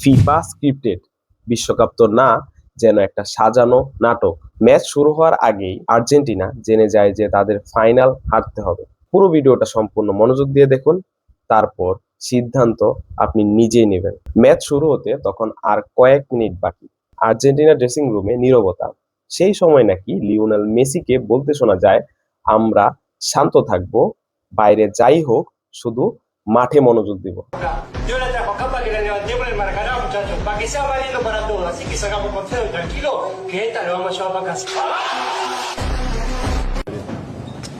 FIFA scripted বিশ্বকাপ তো না, যেন একটা সাজানো নাটক। ম্যাচ শুরু হওয়ার আগেই আর্জেন্টিনা জেনে যায় যে তাদের ফাইনাল হারতে হবে। পুরো ভিডিওটা সম্পূর্ণ মনোযোগ দিয়ে দেখুন, তারপর সিদ্ধান্ত আপনি নিজেই নেবেন। ম্যাচ শুরু হতে তখন আর কয়েক মিনিট বাকি। আর্জেন্টিনা ড্রেসিং রুমে নীরবতা। সেই সময় নাকি লিওনেল মেসিকে বলতে শোনা যায়, আমরা শান্ত থাকবো, বাইরে যাই হোক, শুধু মাঠে মনোযোগ দিব। Yo le trajo acá para que le levantemos el marcador, muchachos, para que sea valiendo para todos. Así que sacamos con feo y tranquilo, que esta lo vamos a llevar para casa.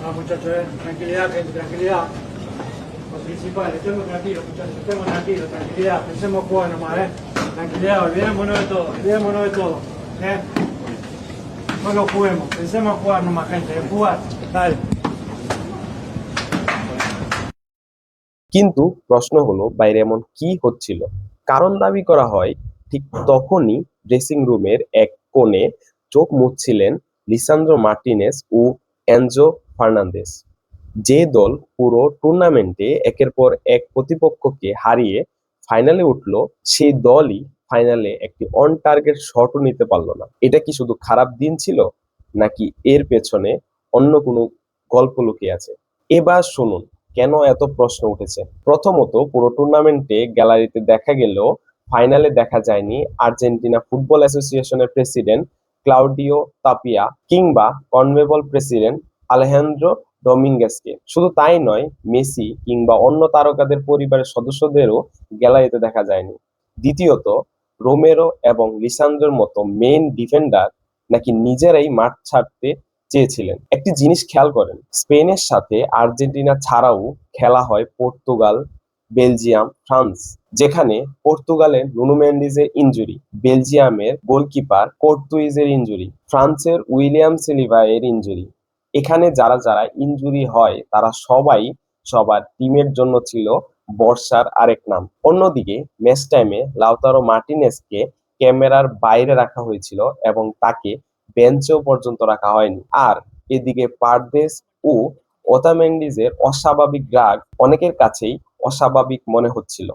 No, muchachos, tranquilidad, gente, tranquilidad. Lo principal, estemos tranquilos, muchachos, estemos tranquilos, tranquilidad. Pensemos jugar nomás, Tranquilidad, olvidémonos de todo, No lo juguemos, pensemos en jugar nomás, gente, en jugar. Dale. কিন্তু প্রশ্ন হলো, বাইরে এমন কি হচ্ছিল? কারণ দাবি করা হয় ঠিক তখনই ড্রেসিং রুমের এক কোণে চোখ মুছছিলেন লিসান্দ্রো মার্টিনেজ ও এনজো ফার্নান্দেজ। যে দল পুরো টুর্নামেন্টে একের পর এক প্রতিপক্ষকে হারিয়ে ফাইনালে উঠল, সেই দলই ফাইনালে একটি অন টার্গেট শটও নিতে পারল না। এটা কি শুধু খারাপ দিন ছিল, নাকি এর পেছনে অন্য কোনো গল্প লুকিয়ে আছে? এবার শুনুন কেন এত প্রশ্ন উঠেছে। প্রথমত, পুরো টুর্নামেন্টে গ্যালারিতে দেখা গেলেও ফাইনালে দেখা যায়নি আর্জেন্টিনা ফুটবল অ্যাসোসিয়েশনের প্রেসিডেন্ট ক্লাউডিও তাপিয়া কিংবা কনমেবল প্রেসিডেন্ট আলেহান্দ্রো ডমিঙ্গেসকে। শুধু তাই নয়, মেসি কিংবা অন্য তারকাদের পরিবারের সদস্যদেরও গ্যালারিতে দেখা যায়নি। দ্বিতীয়ত, রোমেরো এবং লিসান্দ্রোর মতো মেইন ডিফেন্ডার নাকি নিজেরাই মাঠ ছাড়তে চেয়েছিলেন। একটি জিনিস খেয়াল করেন, স্পেনের সাথে আর্জেন্টিনা ছাড়াও খেলা হয় পর্তুগাল, বেলজিয়াম, ফ্রান্স, যেখানে পর্তুগালের নুনো মেন্ডিজের ইনজুরি, বেলজিয়ামের গোলকিপার কোর্তুইজের ইনজুরি, ফ্রান্সের উইলিয়াম সিলিভা এর ইনজুরি। এখানে যারা যারা ইনজুরি হয় তারা সবাই সবার টিমের জন্য ছিল বর্ষার আরেক নাম। অন্যদিকে ম্যাচ টাইমে লাউতারো মার্টিনেজকে ক্যামেরার বাইরে রাখা হয়েছিল এবং তাকে বেঞ্চেও পর্যন্ত রাখা হয়নি। আর এদিকে পারদেস ও ওতামেন্ডিজের অস্বাভাবিক রাগ অনেকের কাছেই অস্বাভাবিক মনে হচ্ছিল।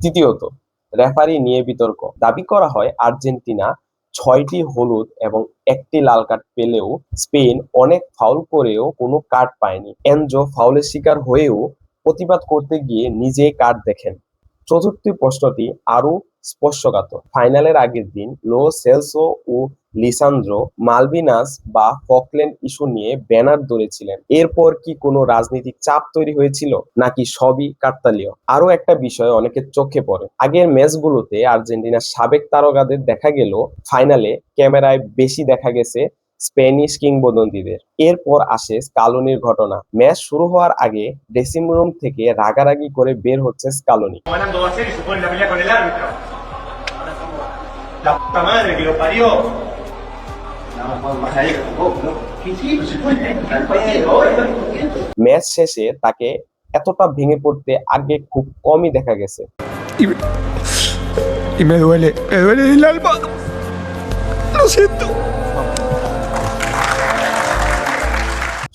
তৃতীয়ত, রেফারি নিয়ে বিতর্ক। দাবি করা হয় আর্জেন্টিনা ৬টি হলুদ এবং একটি লাল কার্ড পেলেও স্পেন অনেক ফাউল করেও কোনো কার্ড পায়নি। এনজো ফাউলের শিকার হয়েও প্রতিবাদ করতে গিয়ে নিজেই কার্ড দেখেন। চতুর্থ প্রশ্নটি আরো স্পর্শকাতর। ফাইনালের আগের দিন লো সেলসো ও লিসান্দ্রো মালভিনাস বা ফকল্যান্ড ইস্যু নিয়ে ব্যানার ধরেছিলেন। এরপর কি কোনো রাজনৈতিক চাপ তৈরি হয়েছিল, নাকি সবই কাকতালীয়? আরো একটা বিষয় অনেকের চোখে পড়ে, আগের ম্যাচগুলোতে আর্জেন্টিনার সাবেক তারকাদের দেখা গেল, ফাইনালে ক্যামেরায় বেশি দেখা গেছে স্প্যানিশ কিংবদন্তিদের। এরপর আসে স্কালোনির ঘটনা। ম্যাচ শুরু হওয়ার আগে ড্রেসিং রুম থেকে রাগারাগি করে বের হচ্ছে স্কালোনি। ম্যাচ শেষে তাকে এতটা ভেঙে পড়তে আগে খুব কমই দেখা গেছে। Me duele el alma. Lo siento.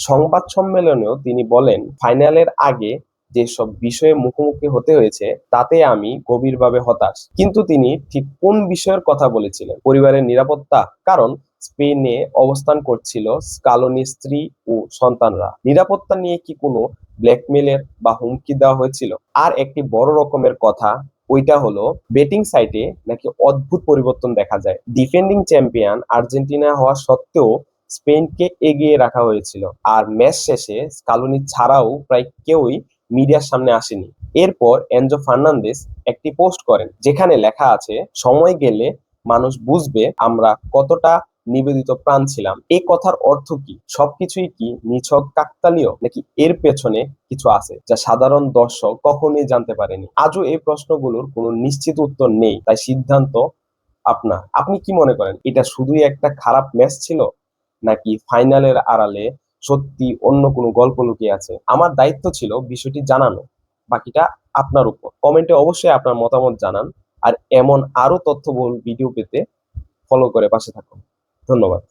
সংবাদ সম্মেলনেও তিনি বলেন, ফাইনালের আগে যেসব বিষয়ে মুখোমুখি হতে হয়েছে তাতে আমি গভীরভাবে হতাশ। কিন্তু তিনি ঠিক কোন বিষয়ের কথা বলেছিলেন? পরিবারের নিরাপত্তা। কারণ স্পেনে অবস্থান করছিল স্কালোনির স্ত্রী ও সন্তানরা। নিরাপত্তা নিয়ে কি কোনো ব্ল্যাকমেলের বা হুমকি দেওয়া হয়েছিল? আর একটি বড় রকমের কথা, ওইটা হলো বেটিং সাইটে নাকি অদ্ভুত পরিবর্তন দেখা যায়। ডিফেন্ডিং চ্যাম্পিয়ন আর্জেন্টিনা হওয়া সত্ত্বেও স্পেনকে এগিয়ে রাখা হয়েছিল। আর ম্যাচ শেষে স্কালোনি ছাড়াও প্রায় কেউই মিডিয়ার সামনে আসেনি। এরপর এনজো ফার্নান্দেজ একটি পোস্ট করেন, যেখানে লেখা আছে, সময় গেলে মানুষ বুঝবে আমরা কতটা নিবেদিত প্রাণ ছিলাম। এই কথার অর্থ কি? সবকিছুই কি নিছক কাকতালীয়, নাকি এর পেছনে কিছু আছে যা সাধারণ দর্শক কখনোই জানতে পারেনি? আজও এই প্রশ্নগুলোর কোনো নিশ্চিত উত্তর নেই, তাই সিদ্ধান্ত আপনার। আপনি কি মনে করেন, এটা শুধুই একটা খারাপ ম্যাচ ছিল, নাকি ফাইনালের আড়ালে সত্যি অন্য কোনো গল্প লুকিয়ে আছে? আমার দায়িত্ব ছিল বিষয়টি জানানো, বাকিটা আপনার উপর। কমেন্টে অবশ্যই আপনার মতামত জানান, আর এমন আরো তথ্যবহুল ভিডিও পেতে ফলো করে পাশে থাকুন। ধন্যবাদ।